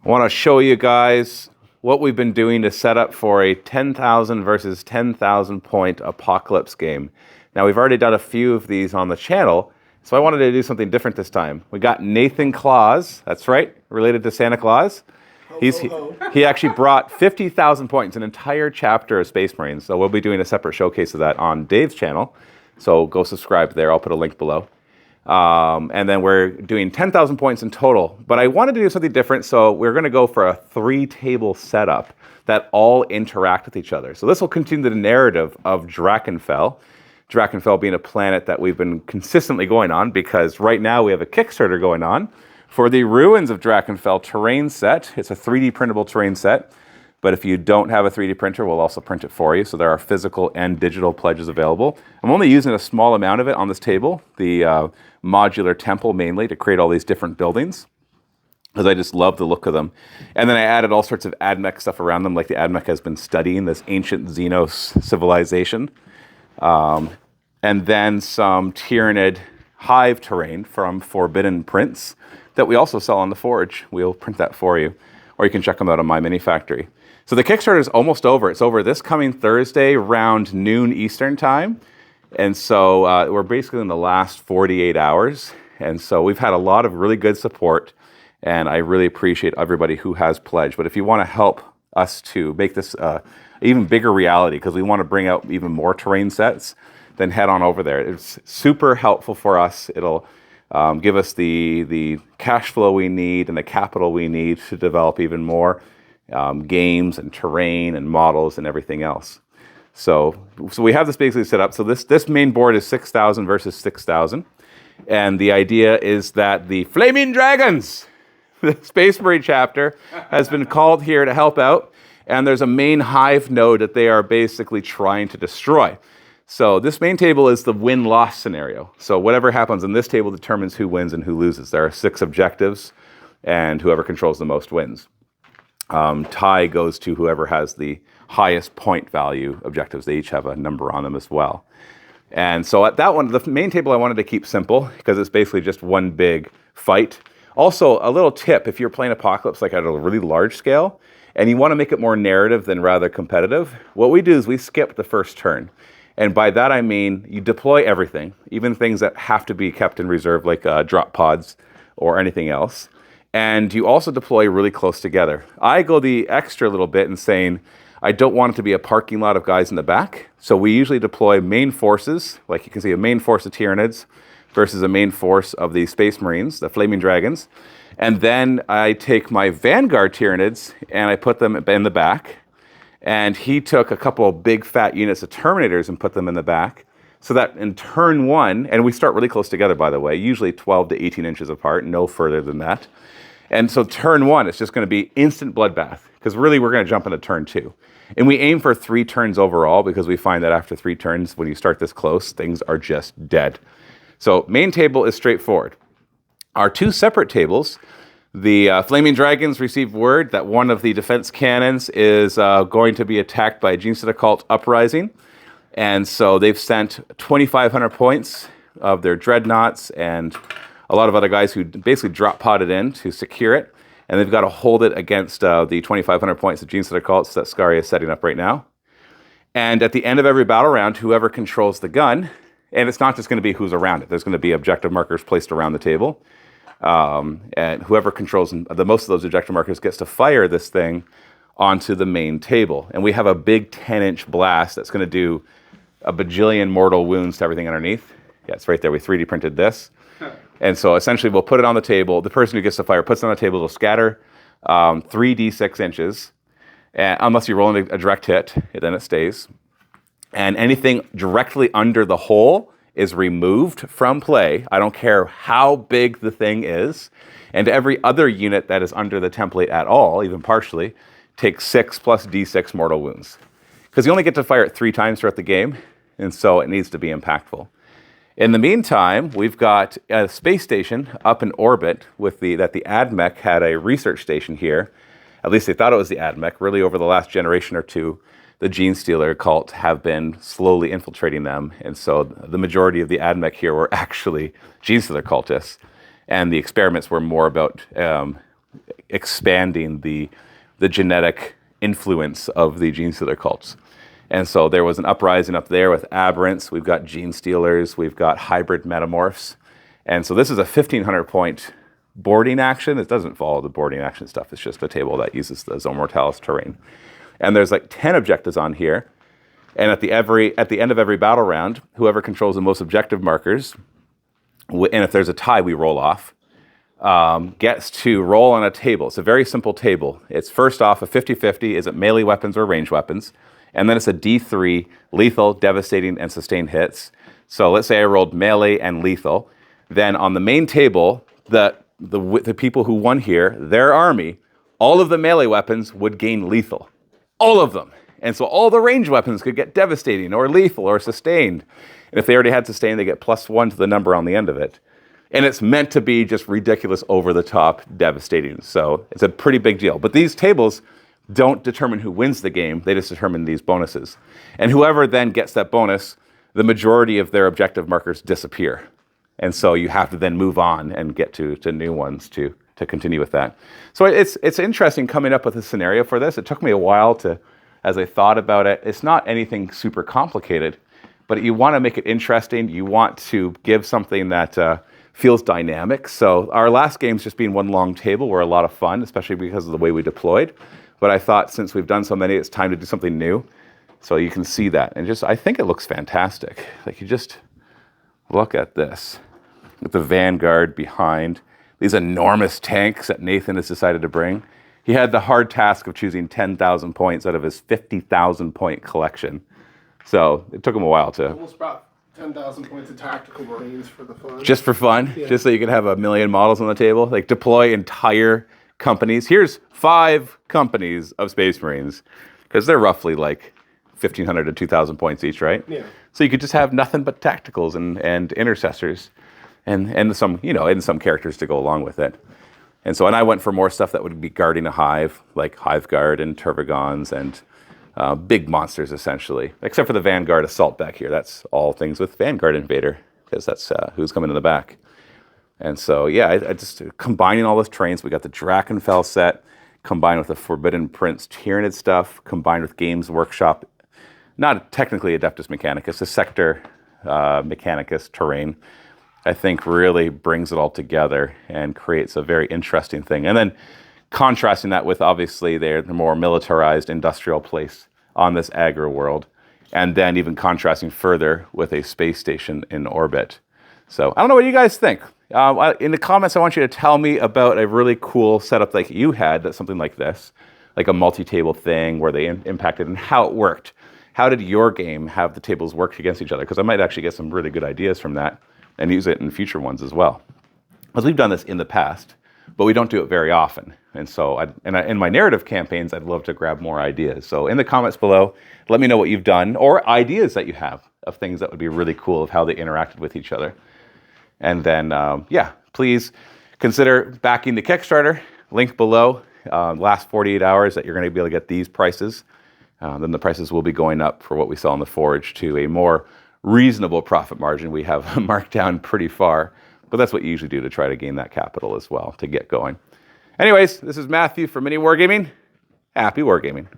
I want to show you guys what we've been doing to set up for a 10,000 versus 10,000 point apocalypse game. Now, we've already done a few of these on the channel, so I wanted to do something different this time. We got Nathan Claus, that's right, related to Santa Claus. He actually brought 50,000 points, an entire chapter of Space Marines. So we'll be doing a separate showcase of that on Dave's channel. So go subscribe there. I'll put a link below. And then we're doing 10,000 points in total. But I wanted to do something different, so we're going to go for a 3-table setup that all interact with each other. So this will continue the narrative of Drakenfell. Drakenfell being a planet that we've been consistently going on, because right now we have a Kickstarter going on for the Ruins of Drakenfell terrain set. It's a 3D printable terrain set. But if you don't have a 3D printer, we'll also print it for you. So there are physical and digital pledges available. I'm only using a small amount of it on this table, the modular temple mainly, to create all these different buildings, because I just love the look of them. And then I added all sorts of AdMech stuff around them, like the AdMech has been studying this ancient Xenos civilization. And then some Tyranid hive terrain from Forbidden Prints that we also sell on the Forge. We'll print that for you, or you can check them out on my mini factory. So the Kickstarter is almost over. It's over this coming Thursday around noon Eastern time. And so we're basically in the last 48 hours. And so we've had a lot of really good support, and I really appreciate everybody who has pledged. But if you want to help us to make this even bigger reality, because we want to bring out even more terrain sets, then head on over there. It's super helpful for us. It'll give us the cash flow we need and the capital we need to develop even more games and terrain and models and everything else. So we have this basically set up. So this main board is 6,000 versus 6,000. And the idea is that the Flaming Dragons, the Space Marine chapter, has been called here to help out. And there's a main hive node that they are basically trying to destroy. So this main table is the win-loss scenario. So whatever happens in this table determines who wins and who loses. There are 6 objectives, and whoever controls the most wins. Tie goes to whoever has the highest point value objectives. They each have a number on them as well. And so at that one, the main table I wanted to keep simple, because it's basically just one big fight. Also, a little tip, if you're playing Apocalypse like at a really large scale, and you want to make it more narrative than rather competitive, what we do is we skip the first turn. And by that I mean you deploy everything, even things that have to be kept in reserve, like drop pods or anything else. And you also deploy really close together. I go the extra little bit in saying I don't want it to be a parking lot of guys in the back. So we usually deploy main forces, like you can see a main force of Tyranids versus a main force of the Space Marines, the Flaming Dragons. And then I take my Vanguard Tyranids and I put them in the back. And he took a couple of big fat units of Terminators and put them in the back. So that in turn 1, and we start really close together, by the way, usually 12 to 18 inches apart, no further than that. And so turn 1, it's just going to be instant bloodbath, because really we're going to jump into turn 2. And we aim for 3 turns overall, because we find that after 3 turns, when you start this close, things are just dead. So main table is straightforward. Our 2 separate tables, the Flaming Dragons received word that one of the defense cannons is going to be attacked by a Genestead Occult uprising. And so they've sent 2,500 points of their dreadnoughts and a lot of other guys who basically drop podded in to secure it. And they've got to hold it against the 2,500 points of Genestead Occults that Scary is setting up right now. And at the end of every battle round, whoever controls the gun, and it's not just going to be who's around it. There's going to be objective markers placed around the table. And whoever controls the most of those objective markers gets to fire this thing onto the main table. And we have a big 10-inch blast that's going to do a bajillion mortal wounds to everything underneath. Yeah, it's right there. We 3D printed this. And so essentially we'll put it on the table. The person who gets to fire puts it on the table. It'll scatter 3d6 inches. And unless you're rolling a direct hit, then it stays. And anything directly under the hole is removed from play. I don't care how big the thing is. And every other unit that is under the template at all, even partially, takes 6 plus d6 mortal wounds. Because you only get to fire it 3 times throughout the game, and so it needs to be impactful. In the meantime, we've got a space station up in orbit that the AdMech had a research station here. At least they thought it was the AdMech. Really, over the last generation or two, the Genestealer cult have been slowly infiltrating them. And so the majority of the AdMech here were actually Genestealer cultists. And the experiments were more about expanding the genetic influence of the gene stealer cults. And so there was an uprising up there with aberrants. We've got gene stealers. We've got hybrid metamorphs. And so this is a 1,500 point boarding action. It doesn't follow the boarding action stuff. It's just a table that uses the Zone Mortalis terrain. And there's like 10 objectives on here. And at the end of every battle round, whoever controls the most objective markers, and if there's a tie, we roll off, gets to roll on a table. It's a very simple table. It's first off a 50-50. Is it melee weapons or ranged weapons? And then it's a D3, lethal, devastating, and sustained hits. So let's say I rolled melee and lethal. Then on the main table, the people who won here, their army, all of the melee weapons would gain lethal. All of them. And so all the ranged weapons could get devastating or lethal or sustained. And if they already had sustained, they get +1 to the number on the end of it. And it's meant to be just ridiculous, over-the-top, devastating. So it's a pretty big deal. But these tables don't determine who wins the game. They just determine these bonuses. And whoever then gets that bonus, the majority of their objective markers disappear. And so you have to then move on and get to new ones to continue with that. So it's interesting coming up with a scenario for this. It took me a while as I thought about it. It's not anything super complicated, but you want to make it interesting. You want to give something that feels dynamic. So our last games just being one long table were a lot of fun, especially because of the way we deployed. But I thought since we've done so many, it's time to do something new. So you can see that. And I think it looks fantastic. Like, you just look at this. With the Vanguard behind. These enormous tanks that Nathan has decided to bring. He had the hard task of choosing 10,000 points out of his 50,000 point collection. So it took him a while to... Almost about 10,000 points of tactical Marines for the fun. Just for fun? Yeah. Just so you could have 1 million models on the table? Like, deploy entire companies. Here's 5 companies of Space Marines. Because they're roughly like 1,500 to 2,000 points each, right? Yeah. So you could just have nothing but tacticals and intercessors. And some, and some characters to go along with it. And I went for more stuff that would be guarding a hive, like Hive Guard and Turvagons and big monsters, essentially. Except for the Vanguard Assault back here. That's all things with Vanguard Invader, because that's who's coming in the back. And so, yeah, I just combining all those terrains. We got the Drakenfell set, combined with the Forbidden Prince Tyranid stuff, combined with Games Workshop, not technically Adeptus Mechanicus, a Sector Mechanicus terrain. I think really brings it all together and creates a very interesting thing. And then contrasting that with, obviously, the more militarized industrial place on this aggro world. And then even contrasting further with a space station in orbit. So I don't know what you guys think. In the comments, I want you to tell me about a really cool setup like you had, that's something like this, like a multi-table thing where they impacted and how it worked. How did your game have the tables work against each other? Because I might actually get some really good ideas from that and use it in future ones as well. Because we've done this in the past, but we don't do it very often. And so in my narrative campaigns, I'd love to grab more ideas. So in the comments below, let me know what you've done or ideas that you have of things that would be really cool of how they interacted with each other. And then, please consider backing the Kickstarter. Link below. Last 48 hours that you're going to be able to get these prices. Then the prices will be going up for what we sell in the Forge to a more reasonable profit margin. We have marked down pretty far, but that's what you usually do to try to gain that capital as well to get going. Anyways, this is Matthew from Mini Wargaming. Happy wargaming.